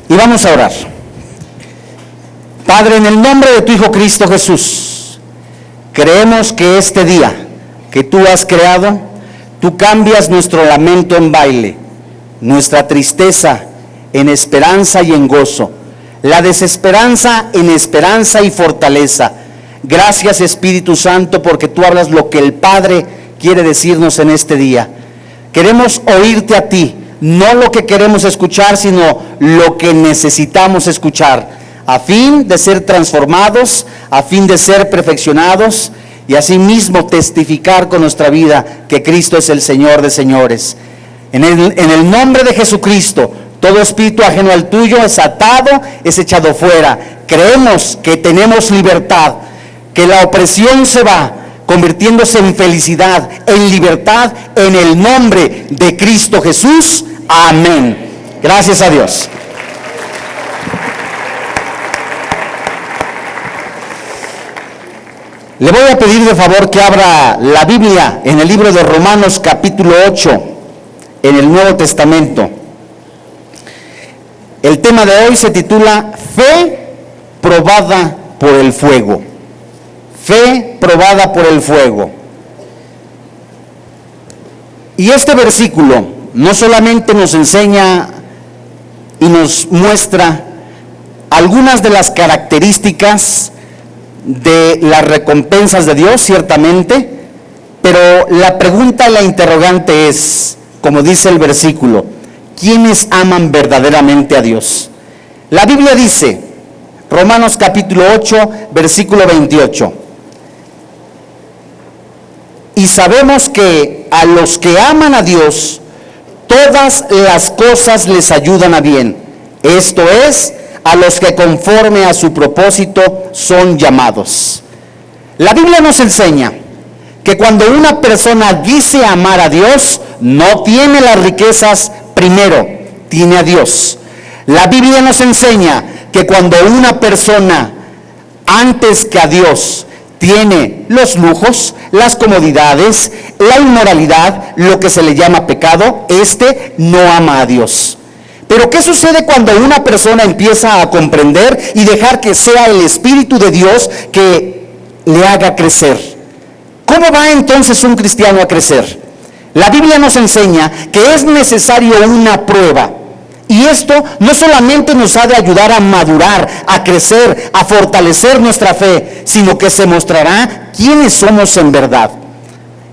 Y vamos a orar. Padre, en el nombre de tu Hijo Cristo Jesús, creemos que este día que tú has creado, tú cambias nuestro lamento en baile, nuestra tristeza en esperanza y en gozo, la desesperanza en esperanza y fortaleza. Gracias, Espíritu Santo, porque tú hablas lo que el Padre quiere decirnos en este día. Queremos oírte a ti, no lo que queremos escuchar, sino lo que necesitamos escuchar, a fin de ser transformados, a fin de ser perfeccionados y asimismo testificar con nuestra vida que Cristo es el Señor de señores. En el nombre de Jesucristo, todo espíritu ajeno al tuyo es atado, es echado fuera. Creemos que tenemos libertad, que la opresión se va, convirtiéndose en felicidad, en libertad, en el nombre de Cristo Jesús. Amén. Gracias a Dios. Le voy a pedir de favor que abra la Biblia en el libro de Romanos capítulo 8, en el Nuevo Testamento. El tema de hoy se titula Fe probada por el fuego. Fe probada por el fuego. Y este versículo no solamente nos enseña y nos muestra algunas de las características de las recompensas de Dios, ciertamente, pero la pregunta, la interrogante es, como dice el versículo, ¿quiénes aman verdaderamente a Dios? La Biblia dice, Romanos capítulo 8, versículo 28, y sabemos que a los que aman a Dios, todas las cosas les ayudan a bien, esto es, a los que conforme a su propósito son llamados. La Biblia nos enseña que cuando una persona dice amar a Dios, no tiene las riquezas primero, tiene a Dios. La Biblia nos enseña que cuando una persona, antes que a Dios, tiene los lujos, las comodidades, la inmoralidad, lo que se le llama pecado, no ama a Dios. Pero ¿qué sucede cuando una persona empieza a comprender y dejar que sea el Espíritu de Dios que le haga crecer? ¿Cómo va entonces un cristiano a crecer? La Biblia nos enseña que es necesario una prueba. Y esto no solamente nos ha de ayudar a madurar, a crecer, a fortalecer nuestra fe, sino que se mostrará quiénes somos en verdad.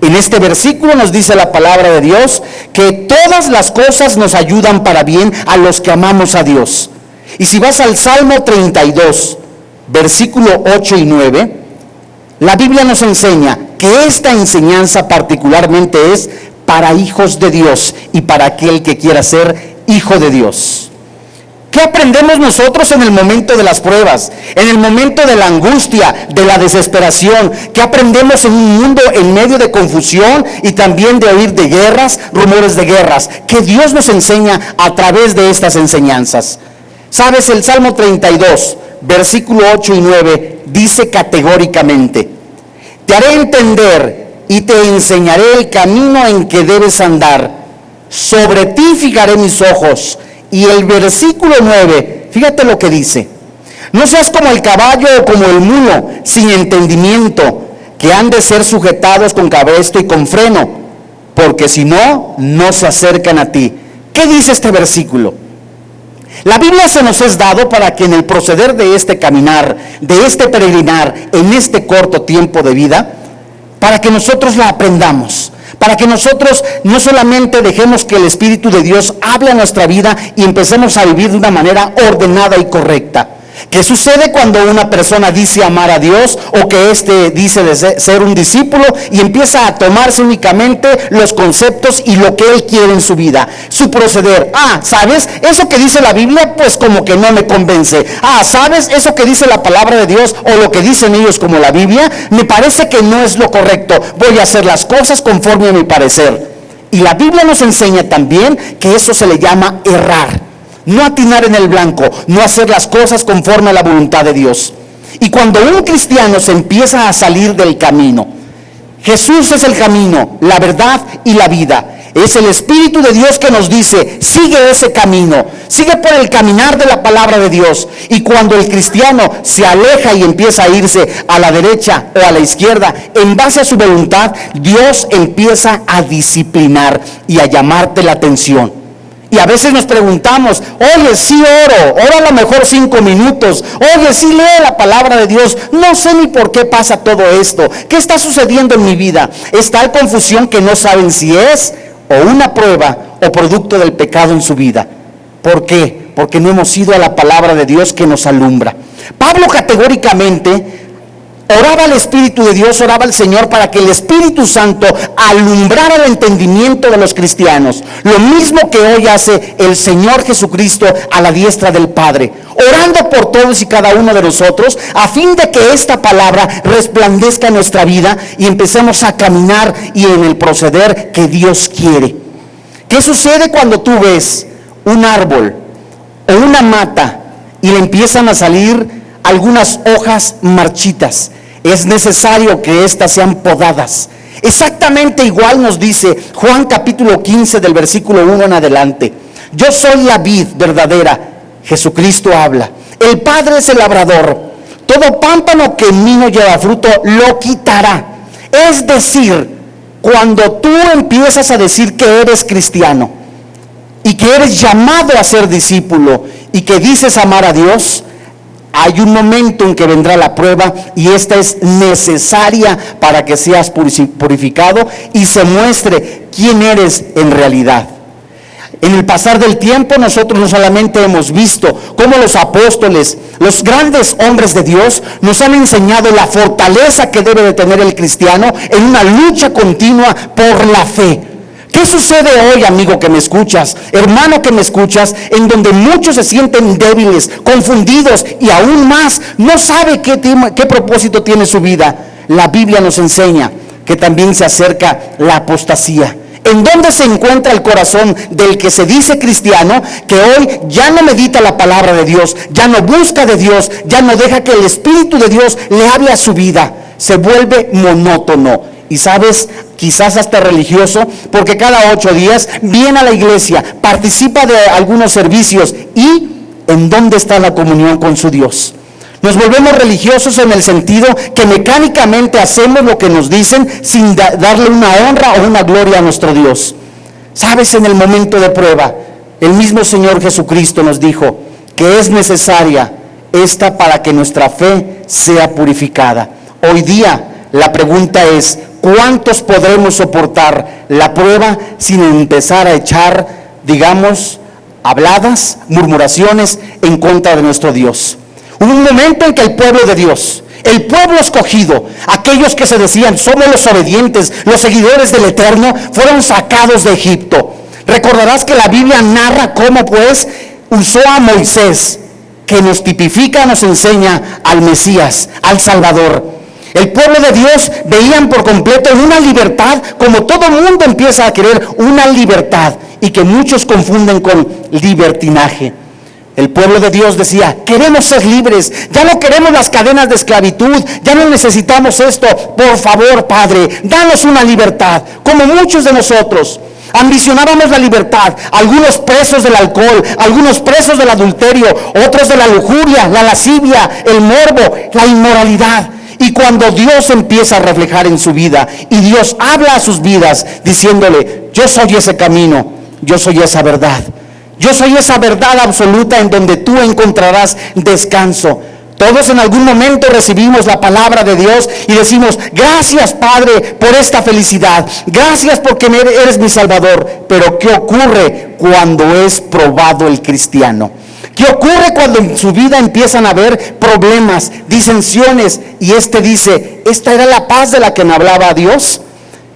En este versículo nos dice la palabra de Dios que todas las cosas nos ayudan para bien a los que amamos a Dios. Y si vas al Salmo 32, versículo 8 y 9, la Biblia nos enseña que esta enseñanza particularmente es para hijos de Dios y para aquel que quiera ser hijo de Dios. ¿Qué aprendemos nosotros en el momento de las pruebas, en el momento de la angustia, de la desesperación? ¿Qué aprendemos en un mundo en medio de confusión y también de oír de guerras, rumores de guerras? ¿Qué Dios nos enseña a través de estas enseñanzas? ¿Sabes? El Salmo 32, versículo 8 y 9, dice categóricamente, te haré entender y te enseñaré el camino en que debes andar. Sobre ti fijaré mis ojos. Y el versículo 9, fíjate lo que dice. No seas como el caballo o como el mulo, sin entendimiento, que han de ser sujetados con cabestro y con freno, porque si no, no se acercan a ti. ¿Qué dice este versículo? La Biblia se nos es dado para que en el proceder de este caminar, de este peregrinar, en este corto tiempo de vida, para que nosotros la aprendamos. Para que nosotros no solamente dejemos que el Espíritu de Dios hable a nuestra vida y empecemos a vivir de una manera ordenada y correcta. ¿Qué sucede cuando una persona dice amar a Dios o que dice de ser un discípulo y empieza a tomarse únicamente los conceptos y lo que él quiere en su vida, su proceder? ¿Sabes? Eso que dice la Biblia, pues como que no me convence. ¿Sabes? Eso que dice la palabra de Dios o lo que dicen ellos como la Biblia, me parece que no es lo correcto. Voy a hacer las cosas conforme a mi parecer. Y la Biblia nos enseña también que eso se le llama errar. No atinar en el blanco, no hacer las cosas conforme a la voluntad de Dios. Y cuando un cristiano se empieza a salir del camino, Jesús es el camino, la verdad y la vida. Es el Espíritu de Dios que nos dice, sigue ese camino, sigue por el caminar de la palabra de Dios. Y cuando el cristiano se aleja y empieza a irse a la derecha o a la izquierda, en base a su voluntad, Dios empieza a disciplinar y a llamarte la atención. Y a veces nos preguntamos, oye, sí oro a lo mejor 5 minutos, oye, sí leo la palabra de Dios, no sé ni por qué pasa todo esto, ¿qué está sucediendo en mi vida? Es tal confusión que no saben si es o una prueba o producto del pecado en su vida. ¿Por qué? Porque no hemos ido a la palabra de Dios que nos alumbra. Pablo categóricamente oraba al Espíritu de Dios, oraba al Señor para que el Espíritu Santo alumbrara el entendimiento de los cristianos. Lo mismo que hoy hace el Señor Jesucristo a la diestra del Padre, orando por todos y cada uno de nosotros, a fin de que esta palabra resplandezca en nuestra vida y empecemos a caminar y en el proceder que Dios quiere. ¿Qué sucede cuando tú ves un árbol o una mata y le empiezan a salir algunas hojas marchitas? Es necesario que éstas sean podadas. Exactamente igual nos dice Juan capítulo 15 del versículo 1 en adelante. Yo soy la vid verdadera, Jesucristo habla. El Padre es el labrador. Todo pámpano que en mí no lleva fruto, lo quitará. Es decir, cuando tú empiezas a decir que eres cristiano y que eres llamado a ser discípulo y que dices amar a Dios, hay un momento en que vendrá la prueba y esta es necesaria para que seas purificado y se muestre quién eres en realidad. En el pasar del tiempo nosotros no solamente hemos visto cómo los apóstoles, los grandes hombres de Dios, nos han enseñado la fortaleza que debe de tener el cristiano en una lucha continua por la fe. ¿Qué sucede hoy, amigo que me escuchas, hermano que me escuchas, en donde muchos se sienten débiles, confundidos y aún más no sabe qué propósito tiene su vida? La Biblia nos enseña que también se acerca la apostasía. ¿En dónde se encuentra el corazón del que se dice cristiano, que hoy ya no medita la palabra de Dios, ya no busca de Dios, ya no deja que el Espíritu de Dios le hable a su vida? Se vuelve monótono. Y sabes, quizás hasta religioso, porque cada 8 días viene a la iglesia, participa de algunos servicios y ¿en dónde está la comunión con su Dios? Nos volvemos religiosos en el sentido que mecánicamente hacemos lo que nos dicen sin darle una honra o una gloria a nuestro Dios. Sabes, en el momento de prueba, el mismo Señor Jesucristo nos dijo que es necesaria esta para que nuestra fe sea purificada. Hoy día la pregunta es, ¿cuántos podremos soportar la prueba sin empezar a echar, digamos, habladas, murmuraciones en contra de nuestro Dios? Hubo un momento en que el pueblo de Dios, el pueblo escogido, aquellos que se decían somos los obedientes, los seguidores del Eterno, fueron sacados de Egipto. Recordarás que la Biblia narra cómo pues usó a Moisés, que nos tipifica, nos enseña al Mesías, al Salvador. El pueblo de Dios veían por completo una libertad, como todo mundo empieza a querer una libertad y que muchos confunden con libertinaje. El pueblo de Dios decía, queremos ser libres, ya no queremos las cadenas de esclavitud, ya no necesitamos esto, por favor, Padre, danos una libertad, como muchos de nosotros. Ambicionábamos la libertad, algunos presos del alcohol, algunos presos del adulterio, otros de la lujuria, la lascivia, el morbo, la inmoralidad. Y cuando Dios empieza a reflejar en su vida y Dios habla a sus vidas diciéndole, yo soy ese camino, yo soy esa verdad, yo soy esa verdad absoluta en donde tú encontrarás descanso. Todos en algún momento recibimos la palabra de Dios y decimos, gracias Padre por esta felicidad, gracias porque eres mi Salvador. Pero ¿qué ocurre cuando es probado el cristiano? ¿Qué ocurre cuando en su vida empiezan a haber problemas, disensiones? Y dice, ¿esta era la paz de la que me hablaba Dios?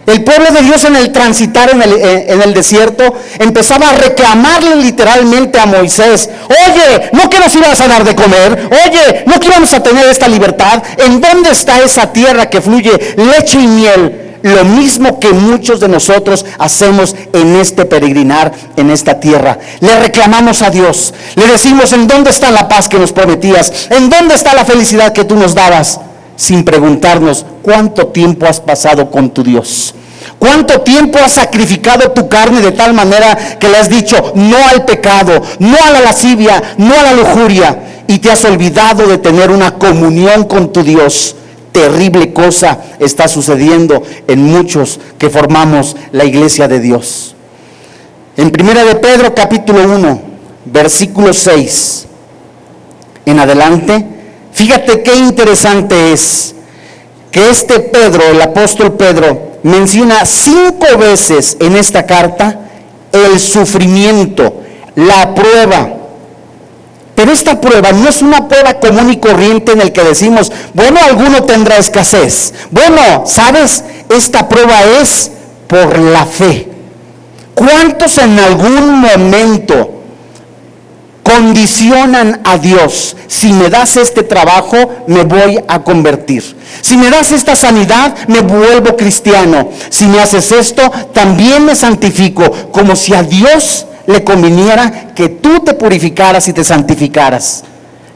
El pueblo de Dios en el transitar en el desierto empezaba a reclamarle literalmente a Moisés, oye, ¿no que nos ibas a dar de comer? Oye, ¿no que íbamos a tener esta libertad? ¿En dónde está esa tierra que fluye leche y miel? Lo mismo que muchos de nosotros hacemos en este peregrinar, en esta tierra. Le reclamamos a Dios, le decimos, ¿en dónde está la paz que nos prometías? ¿En dónde está la felicidad que tú nos dabas? Sin preguntarnos, ¿cuánto tiempo has pasado con tu Dios? ¿Cuánto tiempo has sacrificado tu carne de tal manera que le has dicho no al pecado, no a la lascivia, no a la lujuria, y te has olvidado de tener una comunión con tu Dios? Terrible cosa está sucediendo en muchos que formamos la iglesia de Dios. En 1 de Pedro capítulo 1, versículo 6 en adelante, fíjate qué interesante es que este Pedro, el apóstol Pedro, menciona 5 veces en esta carta el sufrimiento, la prueba. Pero esta prueba no es una prueba común y corriente en el que decimos, bueno, alguno tendrá escasez. Bueno, ¿sabes? Esta prueba es por la fe. ¿Cuántos en algún momento condicionan a Dios? Si me das este trabajo, me voy a convertir. Si me das esta sanidad, me vuelvo cristiano. Si me haces esto, también me santifico. Como si a Dios le conviniera que tú te purificaras y te santificaras.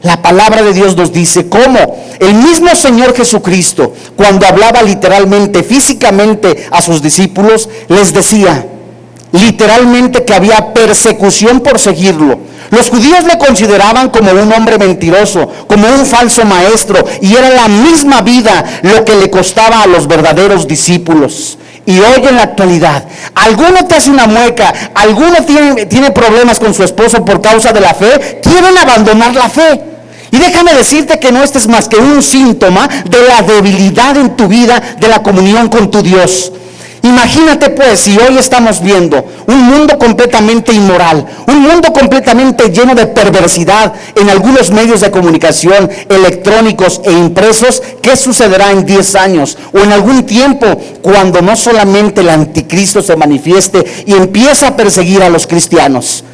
La palabra de Dios nos dice cómo el mismo Señor Jesucristo, cuando hablaba literalmente, físicamente a sus discípulos, les decía literalmente que había persecución por seguirlo. Los judíos le consideraban como un hombre mentiroso, como un falso maestro, y era la misma vida lo que le costaba a los verdaderos discípulos. Y hoy en la actualidad, alguno te hace una mueca, alguno tiene problemas con su esposo por causa de la fe, quieren abandonar la fe. Y déjame decirte que no este es más que un síntoma de la debilidad en tu vida, de la comunión con tu Dios. Imagínate pues si hoy estamos viendo un mundo completamente inmoral, un mundo completamente lleno de perversidad en algunos medios de comunicación electrónicos e impresos. ¿Qué sucederá en 10 años o en algún tiempo cuando no solamente el anticristo se manifieste y empieza a perseguir a los cristianos?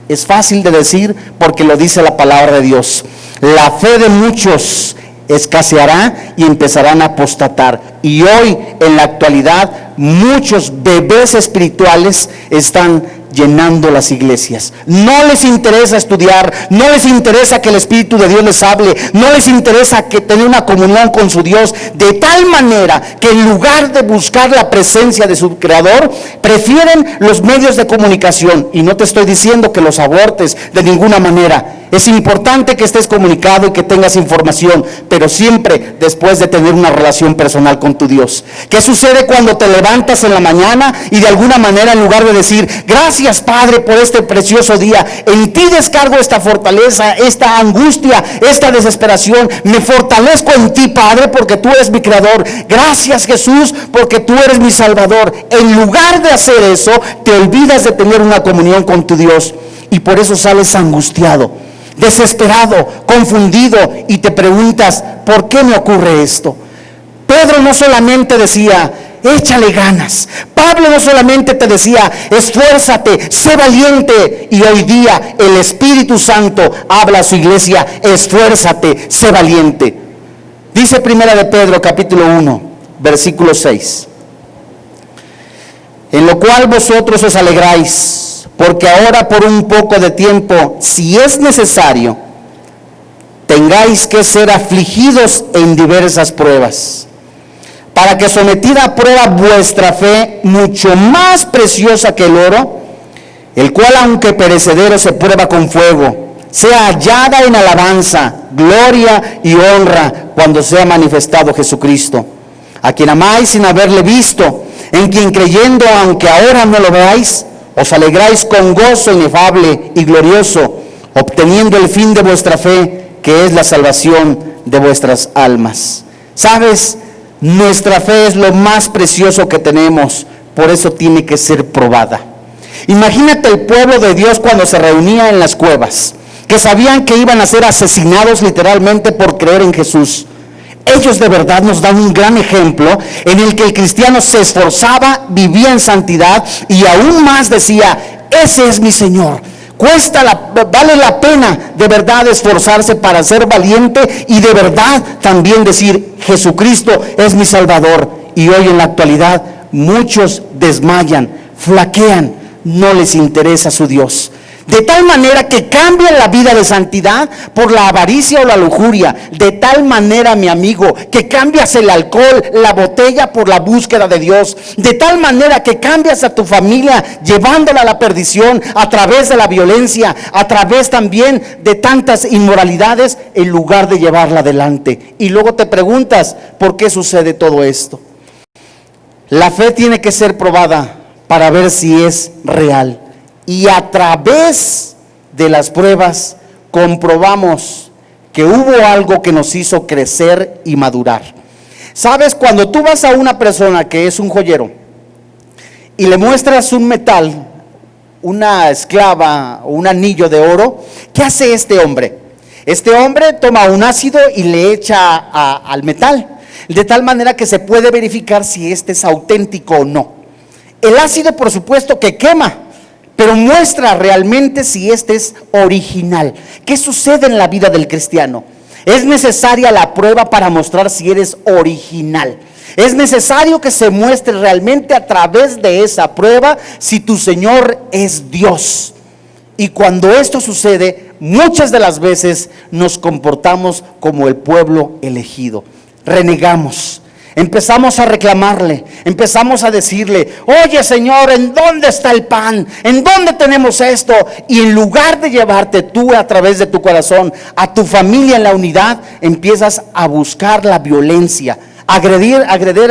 Es fácil de decir porque lo dice la palabra de Dios. La fe de muchos escaseará y empezarán a apostatar. Y hoy en la actualidad muchos bebés espirituales están llenando las iglesias. No les interesa estudiar, no les interesa que el Espíritu de Dios les hable, no les interesa que tener una comunión con su Dios, de tal manera que en lugar de buscar la presencia de su Creador, prefieren los medios de comunicación. Y no te estoy diciendo que los abortes de ninguna manera. Es importante que estés comunicado y que tengas información, pero siempre después de tener una relación personal con tu Dios. ¿Qué sucede cuando te levantas en la mañana y de alguna manera, en lugar de decir, gracias Padre por este precioso día, en ti descargo esta fortaleza, esta angustia, esta desesperación, me fortalezco en ti Padre porque tú eres mi Creador, gracias Jesús porque tú eres mi Salvador? En lugar de hacer eso, te olvidas de tener una comunión con tu Dios y por eso sales angustiado, desesperado, confundido, y te preguntas, ¿por qué me ocurre esto? Pedro no solamente decía, échale ganas. Pablo no solamente te decía, esfuérzate, sé valiente. Y hoy día el Espíritu Santo habla a su iglesia, esfuérzate, sé valiente. Dice 1 de Pedro capítulo 1, versículo 6. En lo cual vosotros os alegráis, porque ahora por un poco de tiempo, si es necesario, tengáis que ser afligidos en diversas pruebas, para que sometida a prueba vuestra fe, mucho más preciosa que el oro, el cual aunque perecedero se prueba con fuego, sea hallada en alabanza, gloria y honra cuando sea manifestado Jesucristo, a quien amáis sin haberle visto, en quien creyendo, aunque ahora no lo veáis, os alegráis con gozo inefable y glorioso, obteniendo el fin de vuestra fe, que es la salvación de vuestras almas. ¿Sabes? Nuestra fe es lo más precioso que tenemos, por eso tiene que ser probada. Imagínate el pueblo de Dios cuando se reunía en las cuevas, que sabían que iban a ser asesinados literalmente por creer en Jesús. Ellos de verdad nos dan un gran ejemplo en el que el cristiano se esforzaba, vivía en santidad y aún más decía, ese es mi Señor. Vale la pena de verdad esforzarse para ser valiente y de verdad también decir, Jesucristo es mi Salvador. Y hoy en la actualidad muchos desmayan, flaquean, no les interesa su Dios. de tal manera que cambia la vida de santidad por la avaricia o la lujuria, de tal manera, mi amigo, que cambias el alcohol, la botella por la búsqueda de Dios, de tal manera que cambias a tu familia llevándola a la perdición a través de la violencia, a través también de tantas inmoralidades, en lugar de llevarla adelante. Y luego te preguntas, ¿por qué sucede todo esto? La fe tiene que ser probada para ver si es real. Y a través de las pruebas comprobamos que hubo algo que nos hizo crecer y madurar. Sabes, cuando tú vas a una persona que es un joyero y le muestras un metal, una esclava o un anillo de oro, ¿qué hace este hombre? Este hombre toma un ácido y le echa al metal, de tal manera que se puede verificar si este es auténtico o no. El ácido, por supuesto, que quema, pero muestra realmente si este es original. ¿Qué sucede en la vida del cristiano? Es necesaria la prueba para mostrar si eres original. Es necesario que se muestre realmente a través de esa prueba si tu Señor es Dios. Y cuando esto sucede, muchas de las veces nos comportamos como el pueblo elegido. Renegamos. Empezamos a reclamarle, empezamos a decirle: oye, Señor, ¿en dónde está el pan? ¿En dónde tenemos esto? Y en lugar de llevarte tú a través de tu corazón a tu familia en la unidad, empiezas a buscar la violencia, agredir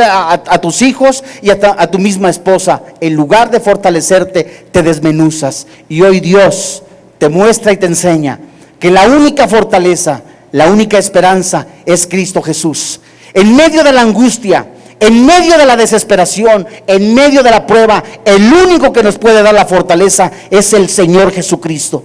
a tus hijos y a tu misma esposa. En lugar de fortalecerte, te desmenuzas. Y hoy Dios te muestra y te enseña que la única fortaleza, la única esperanza es Cristo Jesús. En medio de la angustia, en medio de la desesperación, en medio de la prueba, el único que nos puede dar la fortaleza es el Señor Jesucristo.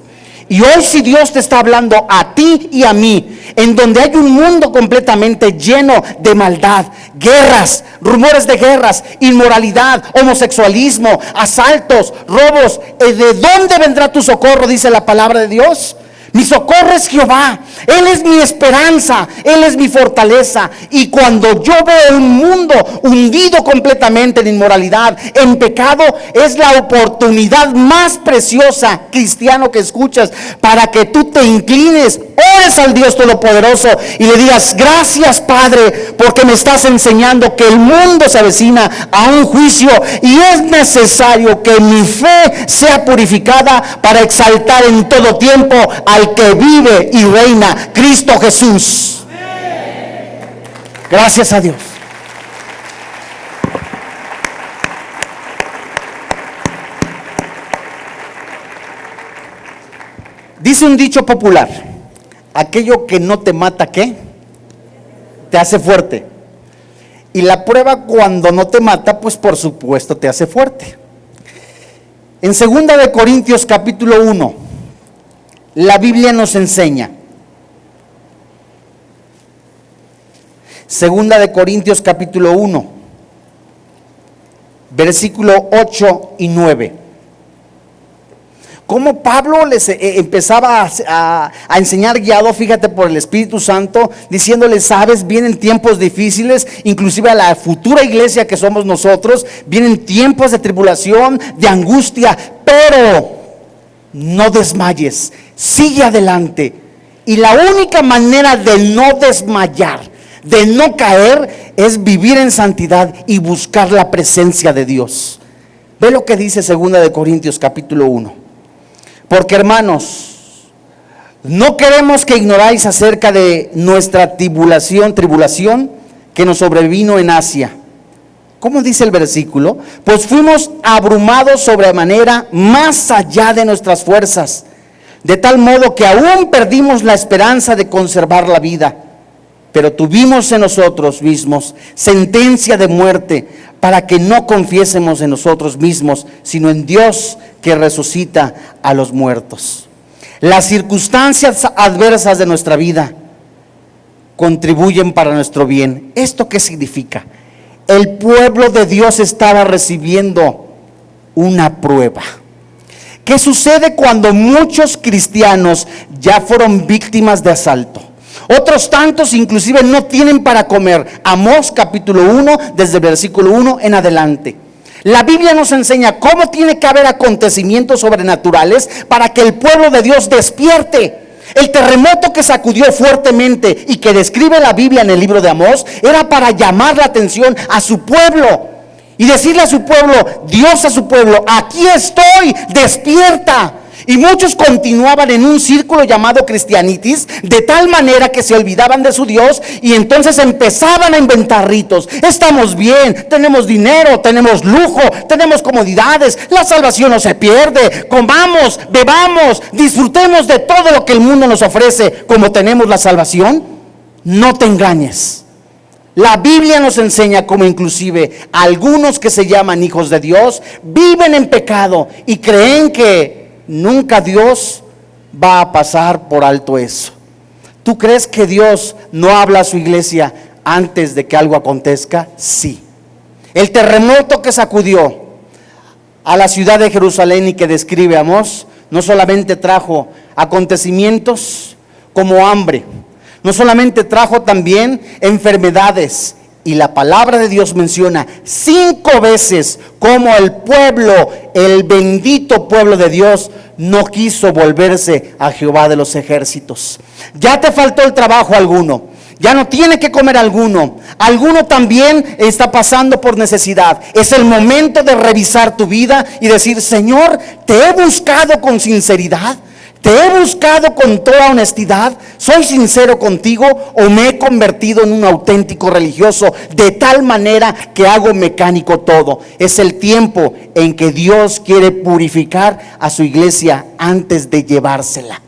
Y hoy, si Dios te está hablando a ti y a mí, en donde hay un mundo completamente lleno de maldad, guerras, rumores de guerras, inmoralidad, homosexualismo, asaltos, robos, ¿de dónde vendrá tu socorro? Dice la palabra de Dios. Mi socorro es Jehová, Él es mi esperanza, Él es mi fortaleza. Y cuando yo veo un mundo hundido completamente en inmoralidad, en pecado, es la oportunidad más preciosa, cristiano, que escuchas, para que tú te inclines, ores al Dios Todopoderoso y le digas: gracias, Padre, porque me estás enseñando que el mundo se avecina a un juicio y es necesario que mi fe sea purificada para exaltar en todo tiempo al que vive y reina, Cristo Jesús. Gracias a Dios. Dice un dicho popular: aquello que no te mata, ¿qué? Te hace fuerte. Y la prueba, cuando no te mata, pues por supuesto te hace fuerte. En 2 de Corintios capítulo 1, la Biblia nos enseña. 2 de Corintios capítulo 1, versículo 8 y 9. Cómo Pablo les empezaba a enseñar, guiado, fíjate, por el Espíritu Santo, diciéndoles: sabes, vienen tiempos difíciles, inclusive a la futura iglesia que somos nosotros, vienen tiempos de tribulación, de angustia, pero no desmayes, sigue adelante. Y la única manera de no desmayar, de no caer, es vivir en santidad y buscar la presencia de Dios. Ve lo que dice 2 de Corintios capítulo 1. Porque, hermanos, no queremos que ignoráis acerca de nuestra tribulación que nos sobrevino en Asia. ¿Cómo dice el versículo? Pues fuimos abrumados sobremanera, más allá de nuestras fuerzas, de tal modo que aún perdimos la esperanza de conservar la vida. Pero tuvimos en nosotros mismos sentencia de muerte, para que no confiésemos en nosotros mismos, sino en Dios, que resucita a los muertos. Las circunstancias adversas de nuestra vida contribuyen para nuestro bien. ¿Esto qué significa? El pueblo de Dios estaba recibiendo una prueba. ¿Qué sucede cuando muchos cristianos ya fueron víctimas de asalto? Otros tantos inclusive no tienen para comer. Amós capítulo 1, desde el versículo 1 en adelante. La Biblia nos enseña cómo tiene que haber acontecimientos sobrenaturales para que el pueblo de Dios despierte. El terremoto que sacudió fuertemente y que describe la Biblia en el libro de Amós era para llamar la atención a su pueblo y decirle a su pueblo, Dios a su pueblo, aquí estoy, despierta. Y muchos continuaban en un círculo llamado cristianitis, de tal manera que se olvidaban de su Dios y entonces empezaban a inventar ritos. Estamos bien, tenemos dinero, tenemos lujo, tenemos comodidades, la salvación no se pierde, comamos, bebamos, disfrutemos de todo lo que el mundo nos ofrece como tenemos la salvación. No te engañes. La Biblia nos enseña cómo inclusive algunos que se llaman hijos de Dios viven en pecado y creen que nunca Dios va a pasar por alto eso. ¿Tú crees que Dios no habla a su iglesia antes de que algo acontezca? Sí. El terremoto que sacudió a la ciudad de Jerusalén y que describe Amós, no solamente trajo acontecimientos como hambre, no solamente trajo también enfermedades. Y la palabra de Dios menciona 5 veces cómo el pueblo, el bendito pueblo de Dios, no quiso volverse a Jehová de los ejércitos. Ya te faltó el trabajo alguno, ya no tiene que comer alguno también está pasando por necesidad. Es el momento de revisar tu vida y decir, Señor, te he buscado con sinceridad. ¿Te he buscado con toda honestidad? ¿Soy sincero contigo o me he convertido en un auténtico religioso de tal manera que hago mecánico todo? Es el tiempo en que Dios quiere purificar a su iglesia antes de llevársela.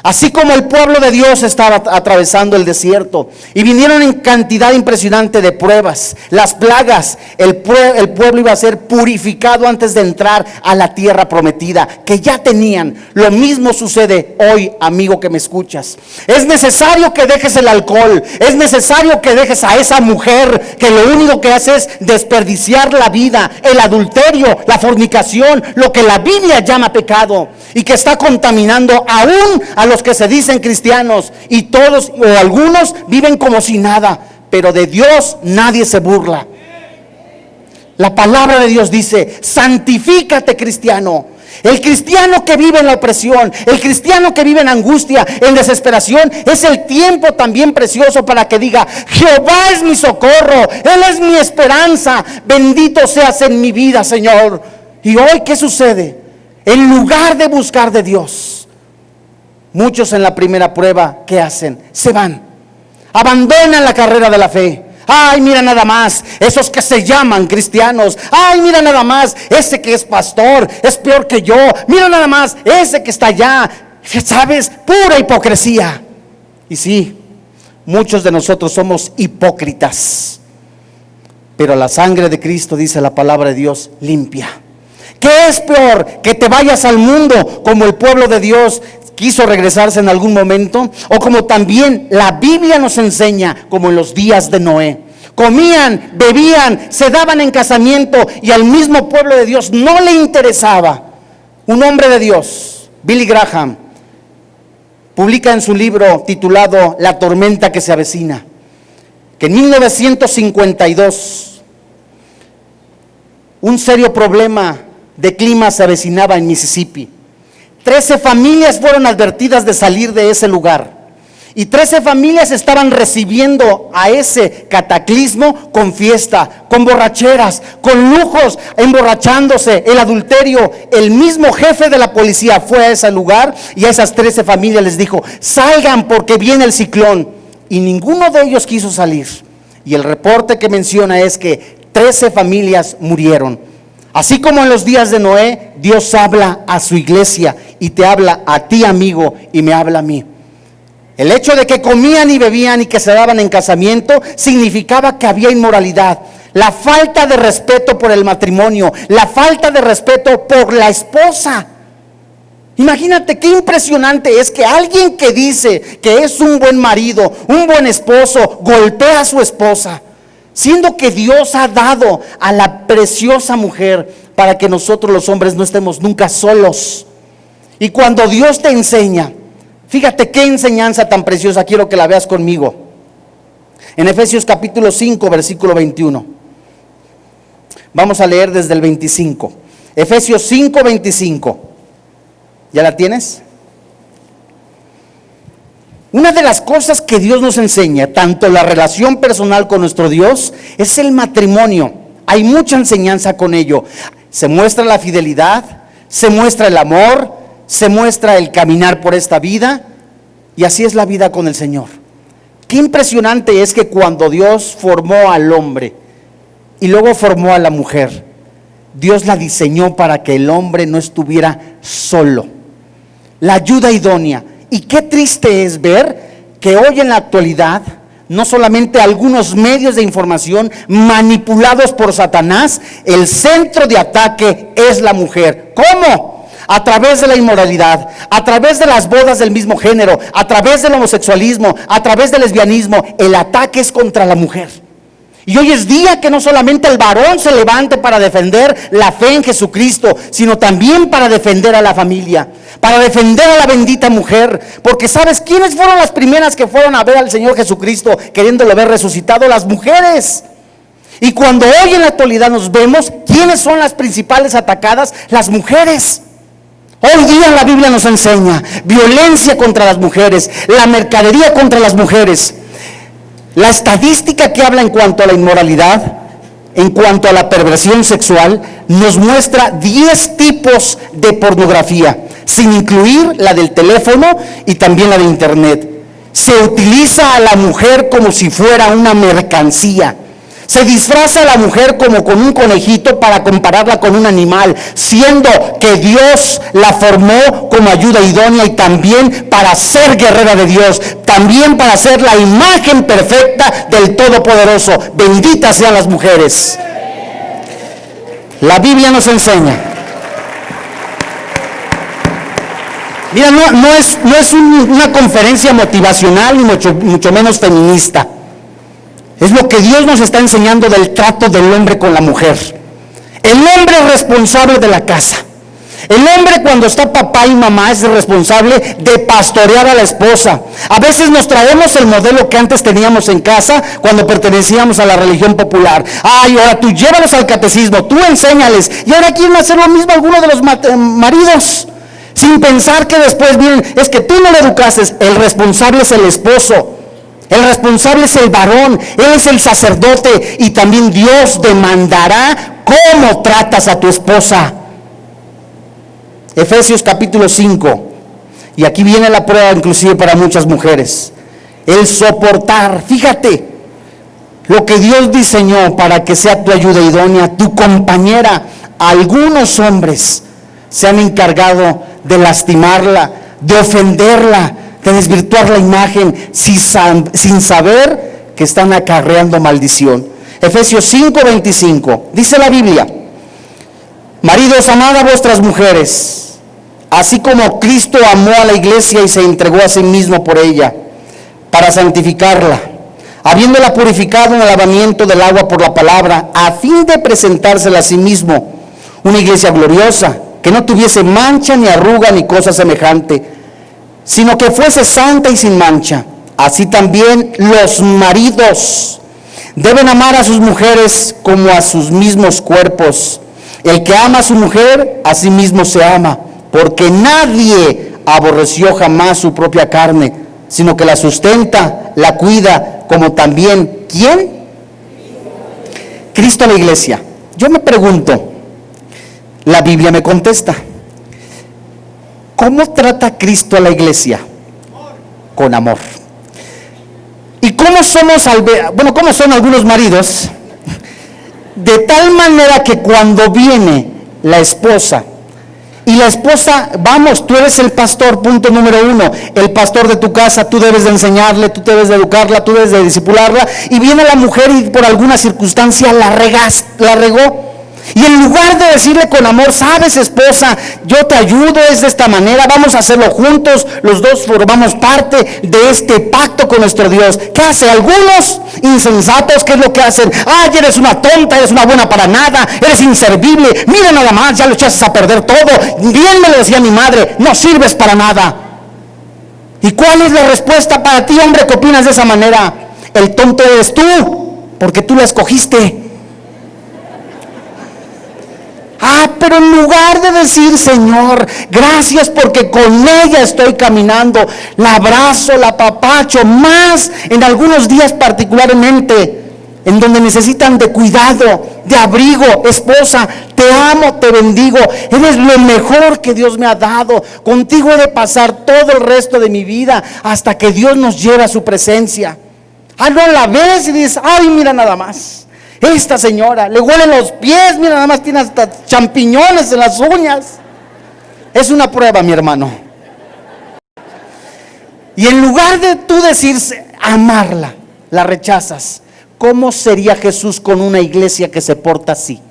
Así como el pueblo de Dios estaba atravesando el desierto y vinieron en cantidad impresionante de pruebas, las plagas, el pueblo iba a ser purificado antes de entrar a la tierra prometida que ya tenían. Lo mismo sucede hoy, amigo que me escuchas. Es necesario que dejes el alcohol, es necesario que dejes a esa mujer que lo único que hace es desperdiciar la vida, el adulterio, la fornicación, lo que la Biblia llama pecado y que está contaminando aún a los que se dicen cristianos, y todos o algunos viven como si nada, pero de Dios nadie se burla. La palabra de Dios dice, santifícate, cristiano. El cristiano que vive en la opresión, el cristiano que vive en angustia, en desesperación, es el tiempo también precioso para que diga, Jehová es mi socorro, Él es mi esperanza, bendito seas en mi vida, Señor. Y hoy, ¿qué sucede? En lugar de buscar de Dios, muchos en la primera prueba, ¿qué hacen? Se van, abandonan la carrera de la fe. Ay, mira nada más, esos que se llaman cristianos. Ay, mira nada más, ese que es pastor es peor que yo. Mira nada más, ese que está allá. ¿Sabes? Pura hipocresía. Y sí, muchos de nosotros somos hipócritas, pero la sangre de Cristo, dice la palabra de Dios, limpia. ¿Qué es peor? Que te vayas al mundo como el pueblo de Dios quiso regresarse en algún momento, o como también la Biblia nos enseña, como en los días de Noé. Comían, bebían, se daban en casamiento y al mismo pueblo de Dios no le interesaba. Un hombre de Dios, Billy Graham, publica en su libro titulado La tormenta que se avecina, que en 1952 un serio problema de clima se avecinaba en Mississippi. 13 familias fueron advertidas de salir de ese lugar y 13 familias estaban recibiendo a ese cataclismo con fiesta, con borracheras, con lujos, emborrachándose, el adulterio. El mismo jefe de la policía fue a ese lugar y a esas 13 familias les dijo, salgan porque viene el ciclón, y ninguno de ellos quiso salir. Y el reporte que menciona es que 13 familias murieron. Así como en los días de Noé, Dios habla a su iglesia y te habla a ti, amigo, y me habla a mí. El hecho de que comían y bebían y que se daban en casamiento significaba que había inmoralidad. La falta de respeto por el matrimonio, la falta de respeto por la esposa. Imagínate qué impresionante es que alguien que dice que es un buen marido, un buen esposo, golpea a su esposa, siendo que Dios ha dado a la preciosa mujer para que nosotros los hombres no estemos nunca solos. Y cuando Dios te enseña, fíjate qué enseñanza tan preciosa, quiero que la veas conmigo. En Efesios capítulo 5, versículo 21. Vamos a leer desde el 25. Efesios 5, 25. ¿Ya la tienes? Una de las cosas que Dios nos enseña, tanto la relación personal con nuestro Dios, es el matrimonio. Hay mucha enseñanza con ello. Se muestra la fidelidad, se muestra el amor, se muestra el caminar por esta vida, y así es la vida con el Señor. Qué impresionante es que cuando Dios formó al hombre y luego formó a la mujer, Dios la diseñó para que el hombre no estuviera solo. La ayuda idónea. Y qué triste es ver que hoy en la actualidad, no solamente algunos medios de información manipulados por Satanás, el centro de ataque es la mujer. ¿Cómo? A través de la inmoralidad, a través de las bodas del mismo género, a través del homosexualismo, a través del lesbianismo. El ataque es contra la mujer. Y hoy es día que no solamente el varón se levante para defender la fe en Jesucristo, sino también para defender a la familia, para defender a la bendita mujer. Porque ¿sabes quiénes fueron las primeras que fueron a ver al Señor Jesucristo queriéndolo ver resucitado? Las mujeres. Y cuando hoy en la actualidad nos vemos, ¿quiénes son las principales atacadas? Las mujeres. Hoy día la Biblia nos enseña violencia contra las mujeres, la mercadería contra las mujeres. La estadística que habla en cuanto a la inmoralidad, en cuanto a la perversión sexual, nos muestra 10 tipos de pornografía, sin incluir la del teléfono y también la de internet. Se utiliza a la mujer como si fuera una mercancía. Se disfraza a la mujer como con un conejito para compararla con un animal, siendo que Dios la formó como ayuda idónea y también para ser guerrera de Dios, también para ser la imagen perfecta del Todopoderoso. Benditas sean las mujeres. La Biblia nos enseña. Mira, no es una conferencia motivacional ni mucho menos feminista. Es lo que Dios nos está enseñando del trato del hombre con la mujer. El hombre es responsable de la casa. El hombre, cuando está papá y mamá, es responsable de pastorear a la esposa. A veces nos traemos el modelo que antes teníamos en casa cuando pertenecíamos a la religión popular. Ay, ahora tú llévalos al catecismo, tú enséñales. Y ahora quieren hacer lo mismo algunos de los maridos, sin pensar que después vienen, es que tú no lo educaste. El responsable es el esposo. El responsable es el varón, él es el sacerdote, y también Dios demandará cómo tratas a tu esposa. Efesios capítulo 5, y aquí viene la prueba inclusive para muchas mujeres. El soportar, fíjate, lo que Dios diseñó para que sea tu ayuda idónea, tu compañera. Algunos hombres se han encargado de lastimarla, de ofenderla, de desvirtuar la imagen sin saber que están acarreando maldición. Efesios 5:25, dice la Biblia: maridos, amad a vuestras mujeres, así como Cristo amó a la iglesia y se entregó a sí mismo por ella, para santificarla, habiéndola purificado en el lavamiento del agua por la palabra, a fin de presentársela a sí mismo, una iglesia gloriosa, que no tuviese mancha ni arruga ni cosa semejante, sino que fuese santa y sin mancha. Así también los maridos deben amar a sus mujeres como a sus mismos cuerpos. El que ama a su mujer, a sí mismo se ama, porque nadie aborreció jamás su propia carne, sino que la sustenta, la cuida, como también, ¿quién? Cristo a la iglesia. Yo me pregunto, la Biblia me contesta, ¿cómo trata Cristo a la iglesia? Con amor. ¿Y cómo cómo son algunos maridos? De tal manera que cuando viene la esposa, y la esposa, vamos, tú eres el pastor, punto número 1, el pastor de tu casa, tú debes de enseñarle, tú debes de educarla, tú debes de discipularla, y viene la mujer y por alguna circunstancia la regó. Y en lugar de decirle con amor, sabes, esposa, yo te ayudo, es de esta manera, vamos a hacerlo juntos, los dos formamos parte de este pacto con nuestro Dios. ¿Qué hace? Algunos insensatos, ¿qué es lo que hacen? Ay, eres una tonta, eres una buena para nada, eres inservible, mira nada más, ya lo echaste a perder todo. Bien me lo decía mi madre, no sirves para nada. ¿Y cuál es la respuesta para ti, hombre, que opinas de esa manera? El tonto eres tú, porque tú la escogiste. Pero en lugar de decir, Señor, gracias porque con ella estoy caminando, la abrazo, la apapacho, más en algunos días particularmente, en donde necesitan de cuidado, de abrigo. Esposa, te amo, te bendigo, eres lo mejor que Dios me ha dado. Contigo he de pasar todo el resto de mi vida hasta que Dios nos lleve a su presencia. No la ves y dices, ay, mira nada más, esta señora le huelen los pies, mira nada más, tiene hasta champiñones en las uñas. Es una prueba, mi hermano. Y en lugar de tú decir amarla, la rechazas. ¿Cómo sería Jesús con una iglesia que se porta así?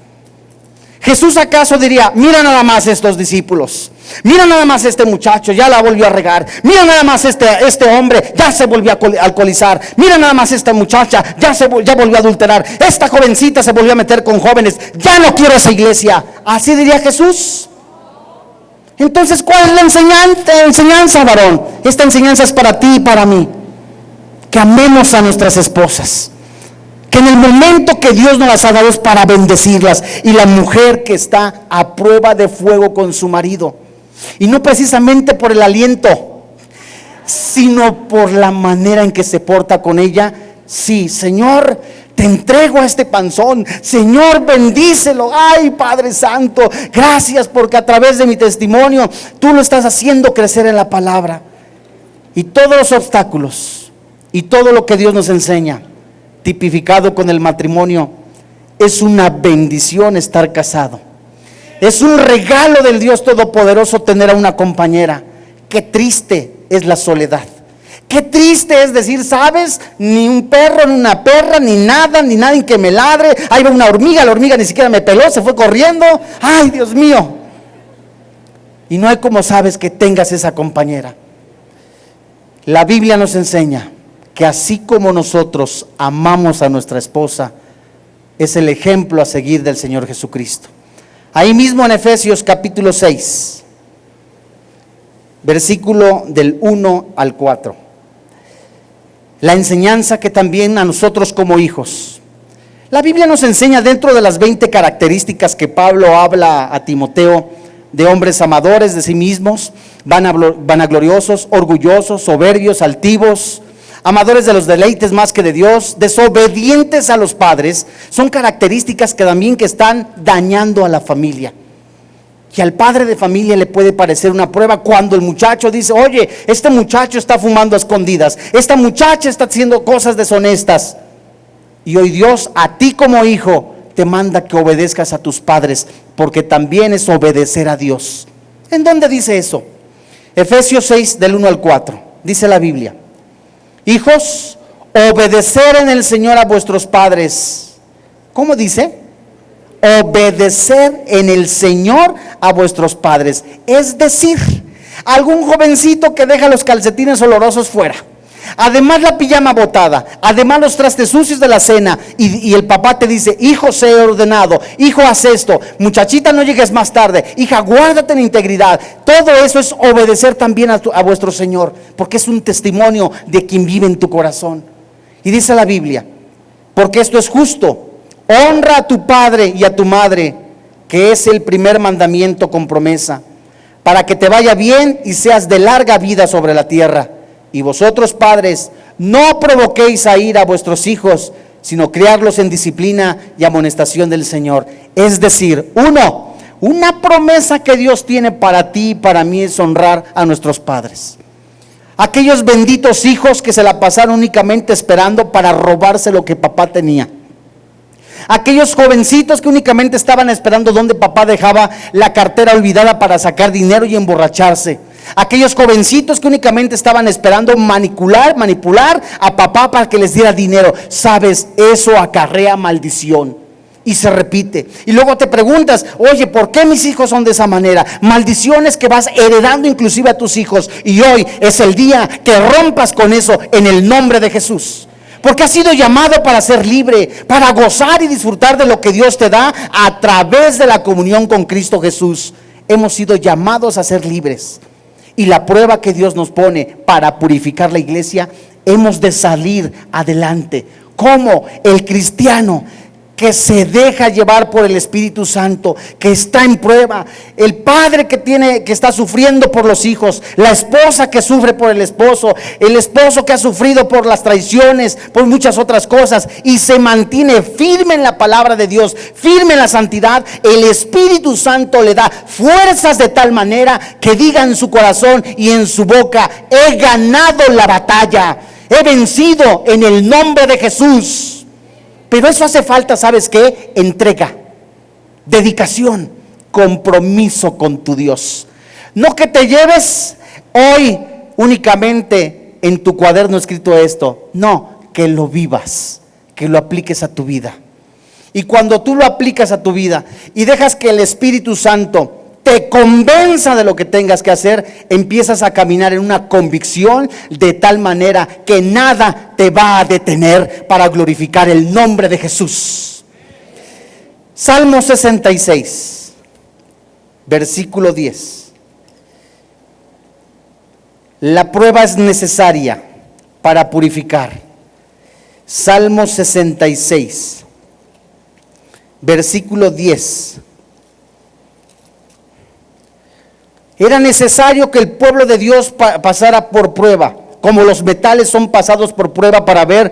Jesús acaso diría, mira nada más estos discípulos, mira nada más este muchacho, ya la volvió a regar, mira nada más este hombre, ya se volvió a alcoholizar, mira nada más esta muchacha, ya volvió a adulterar, esta jovencita se volvió a meter con jóvenes, ya no quiero esa iglesia. ¿Así diría Jesús? Entonces, ¿cuál es la enseñanza, varón? Esta enseñanza es para ti y para mí, que amemos a nuestras esposas, que en el momento que Dios nos las ha dado es para bendecirlas. Y la mujer que está a prueba de fuego con su marido, y no precisamente por el aliento, sino por la manera en que se porta con ella. Sí, Señor, te entrego a este panzón, Señor, bendícelo. Ay, Padre Santo, gracias porque a través de mi testimonio tú lo estás haciendo crecer en la palabra. Y todos los obstáculos y todo lo que Dios nos enseña, tipificado con el matrimonio, es una bendición estar casado. Es un regalo del Dios Todopoderoso tener a una compañera. Qué triste es la soledad. Qué triste es decir, ¿sabes? Ni un perro, ni una perra, ni nadie que me ladre. Ahí va una hormiga, la hormiga ni siquiera me peló, se fue corriendo. Ay, Dios mío. Y no hay como sabes que tengas esa compañera. La Biblia nos enseña que así como nosotros amamos a nuestra esposa, es el ejemplo a seguir del Señor Jesucristo. Ahí mismo en Efesios capítulo 6, versículo del 1 al 4. La enseñanza que también a nosotros como hijos. La Biblia nos enseña dentro de las 20 características que Pablo habla a Timoteo, de hombres amadores de sí mismos, vanagloriosos, orgullosos, soberbios, altivos, amadores de los deleites más que de Dios, desobedientes a los padres. Son características que también que están dañando a la familia. Y al padre de familia le puede parecer una prueba cuando el muchacho dice, oye, este muchacho está fumando a escondidas, esta muchacha está haciendo cosas deshonestas. Y hoy Dios a ti como hijo te manda que obedezcas a tus padres, porque también es obedecer a Dios. ¿En dónde dice eso? Efesios 6 del 1 al 4, dice la Biblia. Hijos, obedecer en el Señor a vuestros padres. ¿Cómo dice? Obedecer en el Señor a vuestros padres. Es decir, algún jovencito que deja los calcetines olorosos fuera, además la pijama botada, además los trastes sucios de la cena, y el papá te dice, hijo, sé ordenado, hijo, haz esto, muchachita, no llegues más tarde, hija, guárdate en integridad. Todo eso es obedecer también a vuestro Señor, porque es un testimonio de quien vive en tu corazón. Y dice la Biblia, porque esto es justo: honra a tu padre y a tu madre, que es el primer mandamiento con promesa, para que te vaya bien y seas de larga vida sobre la tierra. Y vosotros, padres, no provoquéis a ira a vuestros hijos, sino criarlos en disciplina y amonestación del Señor. Es decir, una promesa que Dios tiene para ti y para mí es honrar a nuestros padres. Aquellos benditos hijos que se la pasaron únicamente esperando para robarse lo que papá tenía. Aquellos jovencitos que únicamente estaban esperando donde papá dejaba la cartera olvidada para sacar dinero y emborracharse. Aquellos jovencitos que únicamente estaban esperando manipular a papá para que les diera dinero. Sabes, eso acarrea maldición y se repite. Y luego te preguntas, oye, ¿por qué mis hijos son de esa manera? Maldiciones que vas heredando inclusive a tus hijos. Y hoy es el día que rompas con eso en el nombre de Jesús. Porque has sido llamado para ser libre, para gozar y disfrutar de lo que Dios te da a través de la comunión con Cristo Jesús. Hemos sido llamados a ser libres. Y la prueba que Dios nos pone para purificar la iglesia, hemos de salir adelante. ¿Cómo? El cristiano que se deja llevar por el Espíritu Santo, que está en prueba, el padre que está sufriendo por los hijos, la esposa que sufre por el esposo que ha sufrido por las traiciones, por muchas otras cosas, y se mantiene firme en la palabra de Dios, firme en la santidad, el Espíritu Santo le da fuerzas de tal manera que diga en su corazón y en su boca: he ganado la batalla, he vencido en el nombre de Jesús. Pero eso hace falta, ¿sabes qué? Entrega, dedicación, compromiso con tu Dios. No que te lleves hoy únicamente en tu cuaderno escrito esto, no, que lo vivas, que lo apliques a tu vida. Y cuando tú lo aplicas a tu vida y dejas que el Espíritu Santo te convenza de lo que tengas que hacer, empiezas a caminar en una convicción de tal manera que nada te va a detener para glorificar el nombre de Jesús. Salmo 66, versículo 10. La prueba es necesaria para purificar. Salmo 66, versículo 10. Era necesario que el pueblo de Dios pasara por prueba, como los metales son pasados por prueba para ver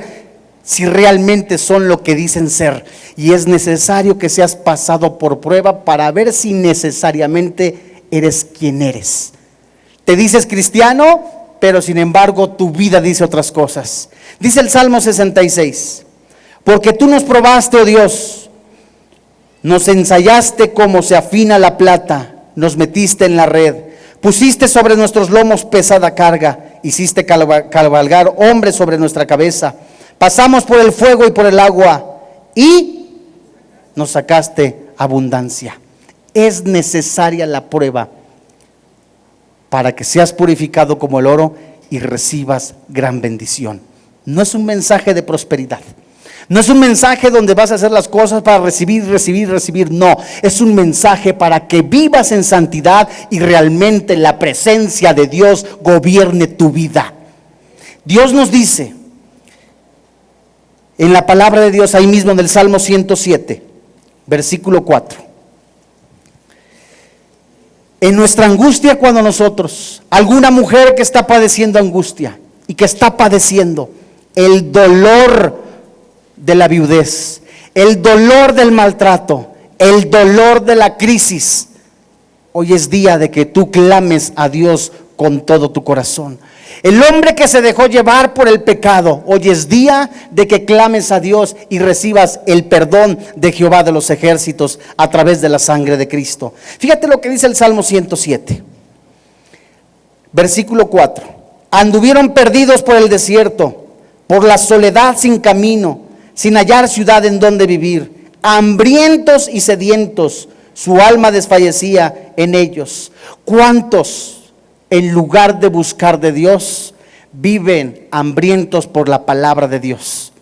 si realmente son lo que dicen ser. Y es necesario que seas pasado por prueba para ver si necesariamente eres quien eres. Te dices cristiano, pero sin embargo tu vida dice otras cosas. Dice el Salmo 66: porque tú nos probaste, oh Dios, nos ensayaste como se afina la plata. Nos metiste en la red, pusiste sobre nuestros lomos pesada carga, hiciste cabalgar hombres sobre nuestra cabeza. Pasamos por el fuego y por el agua y nos sacaste abundancia. Es necesaria la prueba para que seas purificado como el oro y recibas gran bendición. No es un mensaje de prosperidad. No es un mensaje donde vas a hacer las cosas para recibir. No, es un mensaje para que vivas en santidad y realmente la presencia de Dios gobierne tu vida. Dios nos dice en la palabra de Dios, ahí mismo en el Salmo 107, versículo 4. En nuestra angustia, cuando nosotros, alguna mujer que está padeciendo angustia y que está padeciendo el dolor de la viudez, el dolor del maltrato, el dolor de la crisis, hoy es día de que tú clames a Dios con todo tu corazón. El hombre que se dejó llevar por el pecado, hoy es día de que clames a Dios y recibas el perdón de Jehová de los ejércitos a través de la sangre de Cristo. Fíjate lo que dice el Salmo 107, versículo 4. Anduvieron perdidos por el desierto, por la soledad sin camino, sin hallar ciudad en donde vivir, hambrientos y sedientos, su alma desfallecía en ellos. ¿Cuántos en lugar de buscar de Dios viven hambrientos por la palabra de Dios?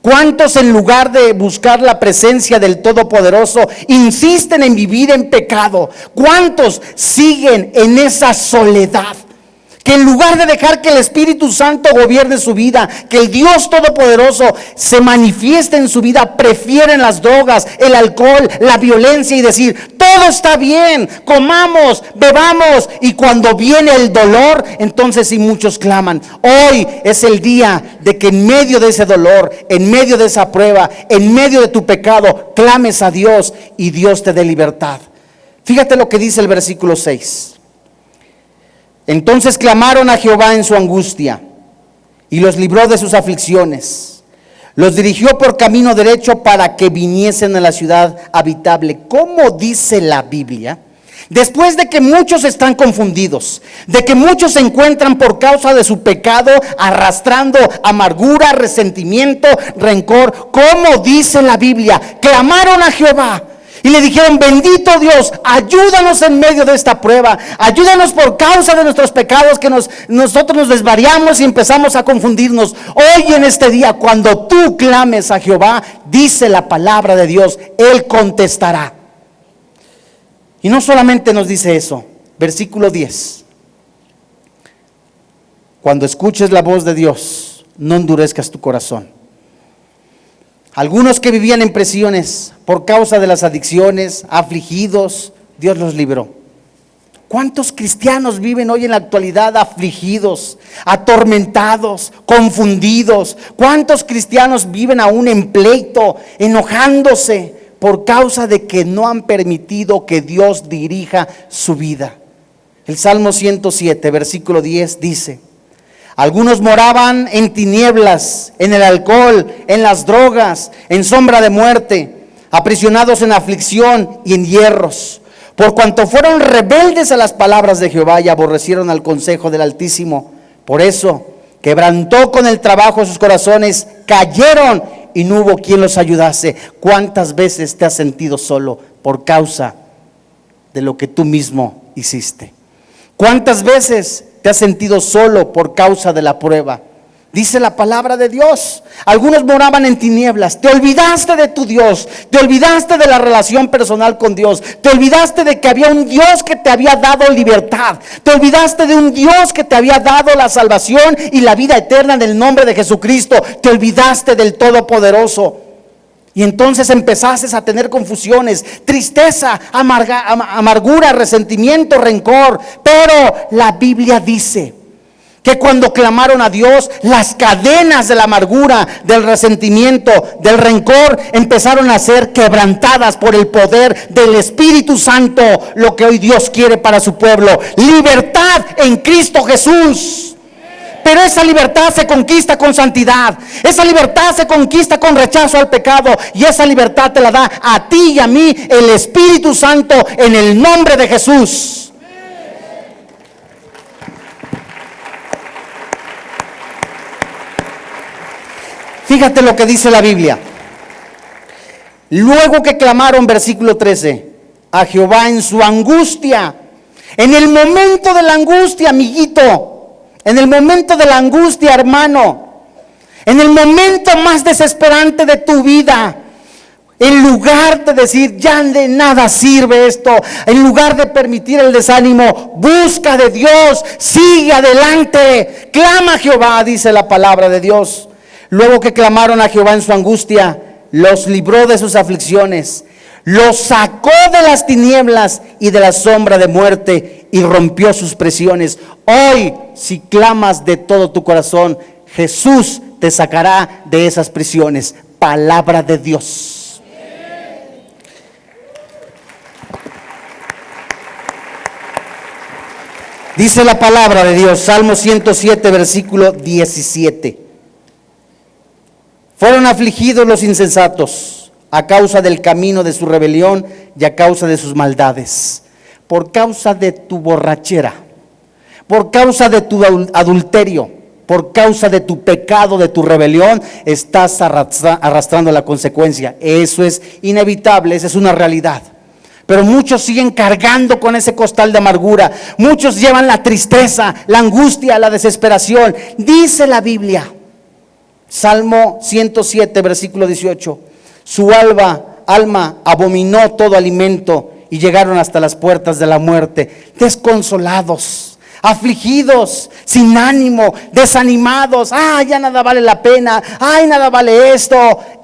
¿Cuántos en lugar de buscar la presencia del Todopoderoso insisten en vivir en pecado? ¿Cuántos siguen en esa soledad? Que en lugar de dejar que el Espíritu Santo gobierne su vida, que el Dios Todopoderoso se manifieste en su vida, prefieren las drogas, el alcohol, la violencia y decir: todo está bien, comamos, bebamos. Y cuando viene el dolor, entonces sí muchos claman. Hoy es el día de que en medio de ese dolor, en medio de esa prueba, en medio de tu pecado, clames a Dios y Dios te dé libertad. Fíjate lo que dice el versículo 6. Entonces clamaron a Jehová en su angustia y los libró de sus aflicciones. Los dirigió por camino derecho para que viniesen a la ciudad habitable. ¿Cómo dice la Biblia? Después de que muchos están confundidos, de que muchos se encuentran por causa de su pecado arrastrando amargura, resentimiento, rencor. ¿Cómo dice la Biblia? Clamaron a Jehová. Y le dijeron: bendito Dios, ayúdanos en medio de esta prueba, ayúdanos por causa de nuestros pecados, que nosotros nos desvariamos y empezamos a confundirnos. Hoy en este día, cuando tú clames a Jehová, dice la palabra de Dios, Él contestará. Y no solamente nos dice eso, versículo 10. Cuando escuches la voz de Dios, no endurezcas tu corazón. Algunos que vivían en prisiones por causa de las adicciones, afligidos, Dios los libró. ¿Cuántos cristianos viven hoy en la actualidad afligidos, atormentados, confundidos? ¿Cuántos cristianos viven aún en pleito, enojándose por causa de que no han permitido que Dios dirija su vida? El Salmo 107, versículo 10 dice: algunos moraban en tinieblas, en el alcohol, en las drogas, en sombra de muerte, aprisionados en aflicción y en hierros. Por cuanto fueron rebeldes a las palabras de Jehová y aborrecieron al consejo del Altísimo. Por eso quebrantó con el trabajo sus corazones, cayeron y no hubo quien los ayudase. ¿Cuántas veces te has sentido solo por causa de lo que tú mismo hiciste? ¿Cuántas veces te has sentido solo por causa de la prueba? Dice la palabra de Dios. Algunos moraban en tinieblas. Te olvidaste de tu Dios. Te olvidaste de la relación personal con Dios. Te olvidaste de que había un Dios que te había dado libertad. Te olvidaste de un Dios que te había dado la salvación y la vida eterna en el nombre de Jesucristo. Te olvidaste del Todopoderoso. Y entonces empezaste a tener confusiones, tristeza, amargura, resentimiento, rencor. Pero la Biblia dice que cuando clamaron a Dios, las cadenas de la amargura, del resentimiento, del rencor empezaron a ser quebrantadas por el poder del Espíritu Santo. Lo que hoy Dios quiere para su pueblo: libertad en Cristo Jesús. Pero esa libertad se conquista con santidad. Esa libertad se conquista con rechazo al pecado. Y esa libertad te la da a ti y a mí el Espíritu Santo, en el nombre de Jesús. Fíjate lo que dice la Biblia. Luego que clamaron, versículo 13, a Jehová en su angustia. En el momento de la angustia, amiguito, en el momento de la angustia, hermano, en el momento más desesperante de tu vida, en lugar de decir ya de nada sirve esto, en lugar de permitir el desánimo, busca de Dios, sigue adelante, clama a Jehová, dice la palabra de Dios. Luego que clamaron a Jehová en su angustia, los libró de sus aflicciones, los sacó de las tinieblas y de la sombra de muerte y rompió sus prisiones. Hoy, si clamas de todo tu corazón, Jesús te sacará de esas prisiones. Palabra de Dios. Dice la palabra de Dios, Salmo 107, versículo 17. Fueron afligidos los insensatos a causa del camino de su rebelión y a causa de sus maldades. Por causa de tu borrachera, por causa de tu adulterio, por causa de tu pecado, de tu rebelión, estás arrastrando la consecuencia. Eso es inevitable, esa es una realidad. Pero muchos siguen cargando con ese costal de amargura. Muchos llevan la tristeza, la angustia, la desesperación. Dice la Biblia, Salmo 107, versículo 18, su alma abominó todo alimento y llegaron hasta las puertas de la muerte, desconsolados, afligidos, sin ánimo, desanimados. Ya nada vale la pena, nada vale esto.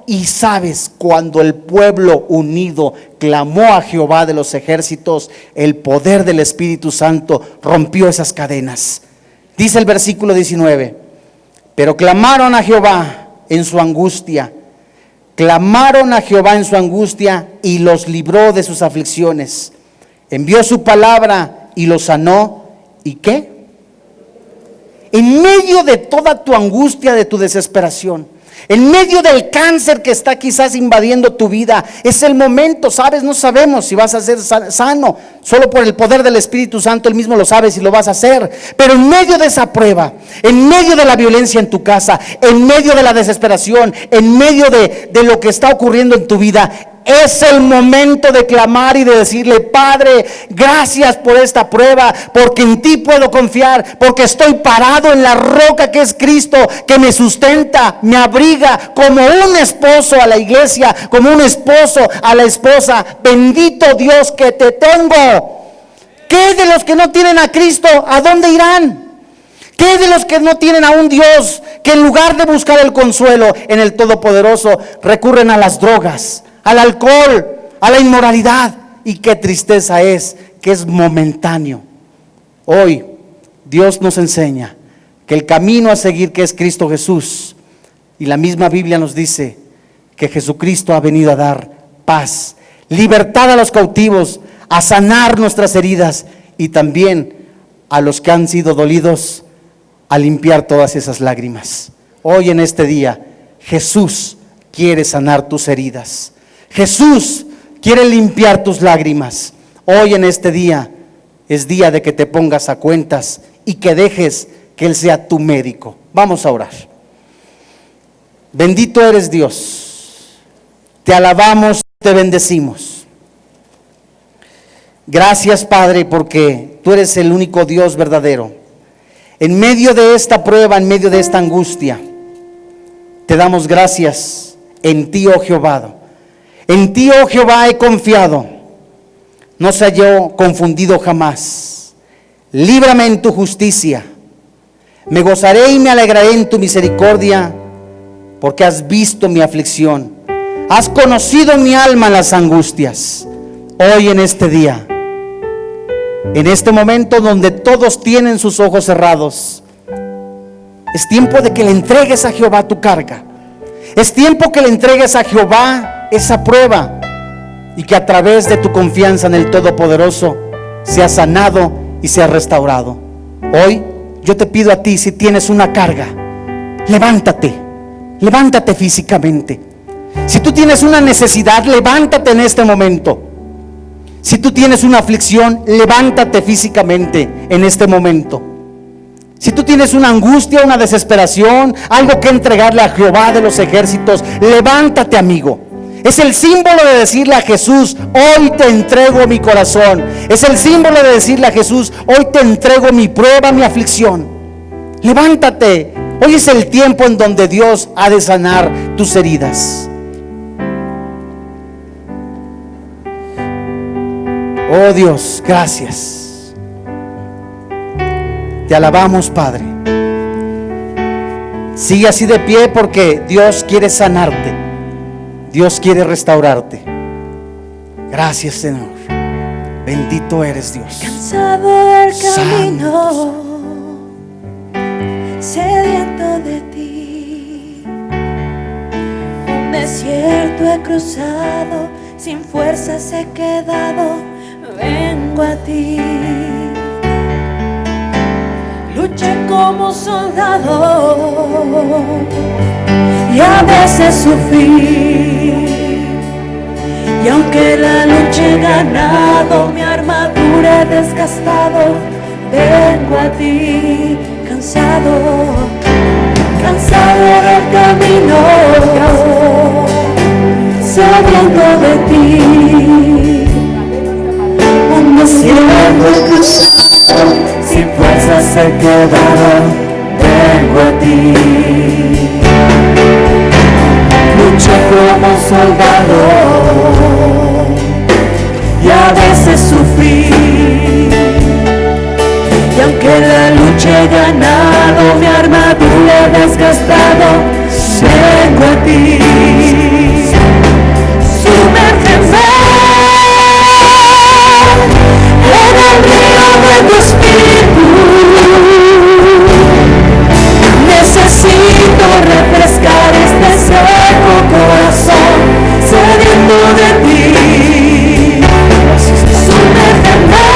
Y sabes, cuando el pueblo unido clamó a Jehová de los ejércitos, el poder del Espíritu Santo rompió esas cadenas. Dice el versículo 19, pero clamaron a Jehová en su angustia. Clamaron a Jehová en su angustia y los libró de sus aflicciones. Envió su palabra y los sanó. ¿Y qué? En medio de toda tu angustia, de tu desesperación, en medio del cáncer que está quizás invadiendo tu vida, es el momento, ¿sabes? No sabemos si vas a ser sano. Solo por el poder del Espíritu Santo, Él mismo lo sabe si lo vas a hacer. Pero en medio de esa prueba, en medio de la violencia en tu casa, en medio de la desesperación, en medio de lo que está ocurriendo en tu vida, es el momento de clamar y de decirle: Padre, gracias por esta prueba, porque en ti puedo confiar, porque estoy parado en la roca que es Cristo, que me sustenta, me abriga, como un esposo a la iglesia, como un esposo a la esposa. Bendito Dios que te tengo. ¿Qué de los que no tienen a Cristo? ¿A dónde irán? ¿Qué de los que no tienen a un Dios que en lugar de buscar el consuelo en el Todopoderoso recurren a las drogas, al alcohol, a la inmoralidad? Y qué tristeza es que es momentáneo. Hoy Dios nos enseña que el camino a seguir, que es Cristo Jesús, y la misma Biblia nos dice que Jesucristo ha venido a dar paz, libertad a los cautivos, a sanar nuestras heridas y también a los que han sido dolidos, a limpiar todas esas lágrimas. Hoy en este día Jesús quiere sanar tus heridas. Jesús quiere limpiar tus lágrimas. Hoy en este día es día de que te pongas a cuentas y que dejes que Él sea tu médico. Vamos a orar. Bendito eres Dios. Te alabamos, te bendecimos. Gracias, Padre, porque tú eres el único Dios verdadero. En medio de esta prueba, en medio de esta angustia, te damos gracias. En ti, oh Jehová. En ti, oh Jehová, he confiado. No sea yo confundido jamás. Líbrame en tu justicia. Me gozaré y me alegraré en tu misericordia, porque has visto mi aflicción. Has conocido mi alma en las angustias. Hoy en este día, en este momento donde todos tienen sus ojos cerrados, es tiempo de que le entregues a Jehová tu carga. Es tiempo que le entregues a Jehová esa prueba y que a través de tu confianza en el Todopoderoso seas sanado y seas restaurado. Hoy yo te pido a ti, si tienes una carga, levántate físicamente. Si tú tienes una necesidad, levántate en este momento. Si tú tienes una aflicción, levántate físicamente en este momento. Si tú tienes una angustia, una desesperación, algo que entregarle a Jehová de los ejércitos, levántate, amigo. Es el símbolo de decirle a Jesús: hoy te entrego mi corazón. Es el símbolo de decirle a Jesús: hoy te entrego mi prueba, mi aflicción. Levántate. Hoy es el tiempo en donde Dios ha de sanar tus heridas. Oh Dios, gracias. Te alabamos, Padre. Sigue así de pie, porque Dios quiere sanarte. Dios quiere restaurarte. Gracias, Señor. Bendito eres, Dios. Cansado del camino, sediento de ti. Un desierto he cruzado, sin fuerzas he quedado. Vengo a ti. Luché como soldado y a veces sufrí. Y aunque la lucha he ganado, mi armadura he desgastado, vengo a ti, cansado del camino, sediento de ti. Un desierto he cruzado, sin fuerzas he quedado, vengo a ti. Luché como soldado y a veces sufrí. Y aunque la lucha he ganado, mi armadura he desgastado, vengo a ti. Sumérgeme en el río de tu espíritu. Necesito refrescar este seco corazón, sediento de ti. Sumérgeme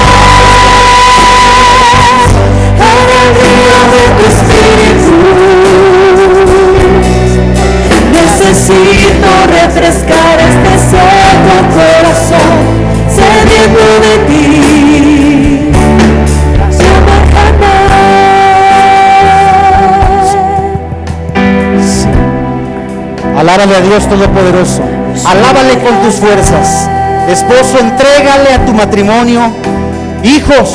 en el río de tu espíritu. Necesito refrescar este seco corazón, sediento de ti. Sumérgeme. Alábale a Dios Todopoderoso. Alábale con tus fuerzas. Esposo, entrégale a tu matrimonio. Hijos,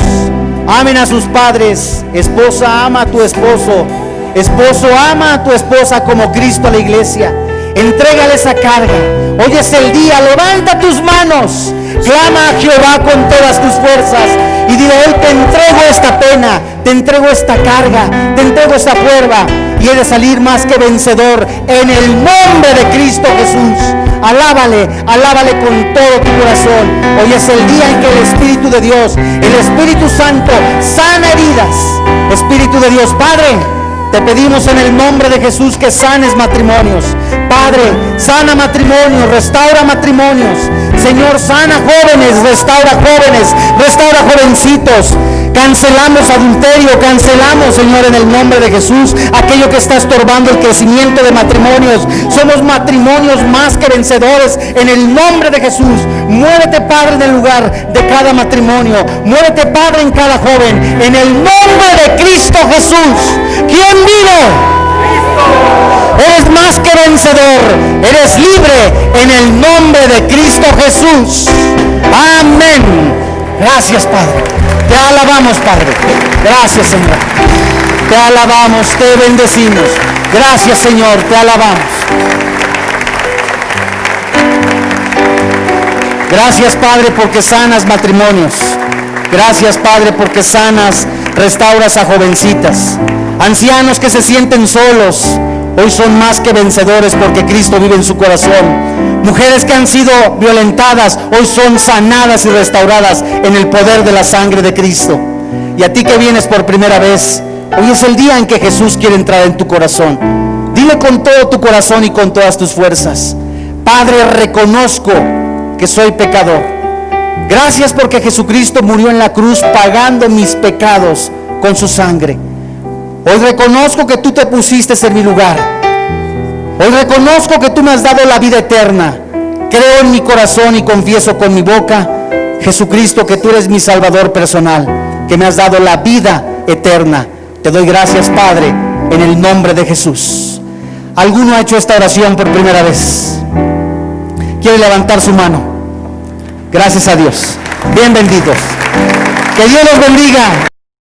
amen a sus padres. Esposa, ama a tu esposo. Esposo, ama a tu esposa como Cristo a la iglesia. Entrégale esa carga. Hoy es el día. Levanta tus manos. Clama a Jehová con todas tus fuerzas. y dile: hoy te entrego esta pena, te entrego esta carga, te entrego esta prueba, y he de salir más que vencedor en el nombre de Cristo Jesús. Alábale, alábale con todo tu corazón. Hoy es el día en que el Espíritu de Dios, el Espíritu Santo, sana heridas. Espíritu de Dios, Padre, te pedimos en el nombre de Jesús que sanes matrimonios. Padre, sana matrimonios, restaura matrimonios. Señor, sana jóvenes, restaura jovencitos. Cancelamos adulterio, cancelamos, Señor, en el nombre de Jesús, aquello que está estorbando el crecimiento de matrimonios. Somos matrimonios más que vencedores en el nombre de Jesús. Muévete, Padre, en el lugar de cada matrimonio. Muévete, Padre, en cada joven, en el nombre de Cristo Jesús. ¿Quién vive? Eres más que vencedor, eres libre en el nombre de Cristo Jesús. Amén. Gracias, Padre. Te alabamos, Padre. Gracias, Señor. Te alabamos, te bendecimos. Gracias, Señor, te alabamos. Gracias, Padre, porque sanas matrimonios. Gracias, Padre, porque sanas, restauras a jovencitas. Ancianos que se sienten solos, hoy son más que vencedores porque Cristo vive en su corazón. Mujeres que han sido violentadas, hoy son sanadas y restauradas en el poder de la sangre de Cristo. Y a ti que vienes por primera vez, hoy es el día en que Jesús quiere entrar en tu corazón. Dile con todo tu corazón y con todas tus fuerzas: Padre, reconozco que soy pecador. Gracias porque Jesucristo murió en la cruz pagando mis pecados con su sangre. Hoy reconozco que tú te pusiste en mi lugar. Hoy reconozco que tú me has dado la vida eterna. Creo en mi corazón y confieso con mi boca, Jesucristo, que tú eres mi Salvador personal, que me has dado la vida eterna. Te doy gracias, Padre, en el nombre de Jesús. ¿Alguno ha hecho esta oración por primera vez? ¿Quiere levantar su mano? Gracias a Dios. Bien benditos. Que Dios los bendiga.